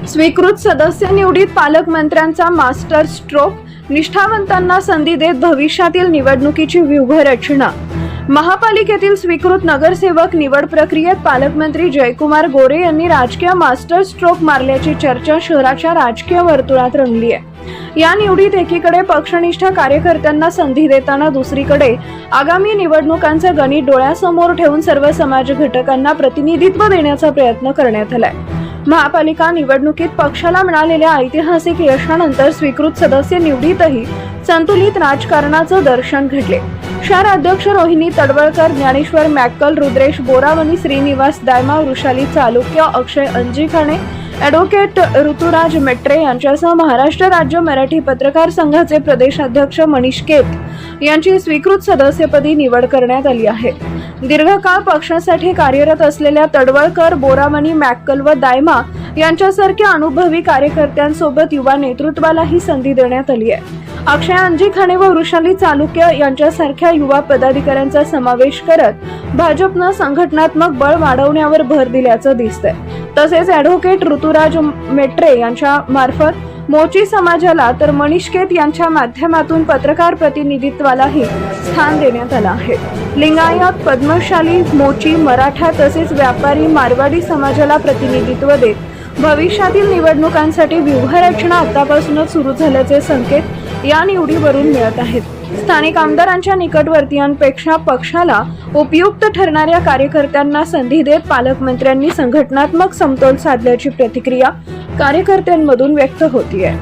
स्वीकृत सदस्य निवडीत पालकमंत्र्यांचा मास्टर स्ट्रोक, निष्ठावंतांना संधी देत भविष्यातील निवडणुकीची व्यूहरचना। महापालिकेतील स्वीकृत नगरसेवक निवड प्रक्रियेत पालकमंत्री जयकुमार गोरे यांनी राजकीय मास्टर स्ट्रोक मारल्याची चर्चा शहराच्या राजकीय वर्तुळात रंगली आहे। या निवडीत एकीकडे पक्षनिष्ठ कार्यकर्त्यांना संधी देताना दुसरीकडे आगामी निवडणुकांचे गणित डोळ्यासमोर ठेवून सर्व समाज घटकांना प्रतिनिधित्व देण्याचा प्रयत्न करण्यात आलाय। महापालिका निवडणुकीत पक्षाला मिळालेल्या ऐतिहासिक यशानंतर स्वीकृत सदस्य निवडीतही संतुलित राजकारणाचं दर्शन घडले। शहर अध्यक्ष रोहिणी तडवळकर, ज्ञानेश्वर मॅक्कल, रुद्रेश बोरावणी, श्रीनिवास दायमा, वृषाली चालुक्य, अक्षय अंजिखाणे, ॲडव्होकेट ऋतुराज मेट्रे यांच्यासह महाराष्ट्र राज्य मराठी पत्रकार संघाचे प्रदेशाध्यक्ष मनीष केत यांची स्वीकृत सदस्यपदी निवड करण्यात आली आहे। दीर्घकाळ पक्षासाठी कार्यरत असलेल्या तडवळकर, बोरावणी, मॅक्कल व दायमा यांच्यासारख्या अनुभवी कार्यकर्त्यांसोबत युवा नेतृत्वालाही संधी देण्यात आली आहे। अक्षय अंजिखाणे व वृषाली चालुक्य यांच्यासारख्या युवा पदाधिकाऱ्यांचा समावेश करत भाजपनं संघटनात्मक बळ वाढवण्यावर भर दिल्याचं दिसतंय। तसेच ॲडव्होकेट ऋतुराज मेट्रे यांच्या मार्फत मोची समाजाला तर मनीष केत यांच्या माध्यमातून पत्रकार प्रतिनिधित्वालाही स्थान देण्यात आलं आहे। लिंगायत, पद्मशाली, मोची, मराठा तसेच व्यापारी मारवाडी समाजाला प्रतिनिधित्व देत भविष्यातील निवडणुकांसाठी व्यूहरचना आतापासूनच सुरू झाल्याचे संकेत या निवडीवरून मिळत आहेत। स्थानिक आमदारांच्या निकटवर्तीयांपेक्षा पक्षाला उपयुक्त ठरणाऱ्या कार्यकर्त्यांना संधी देत पालकमंत्र्यांनी संघटनात्मक समतोल साधल्याची प्रतिक्रिया कार्यकर्त्यांमधून व्यक्त होतीये।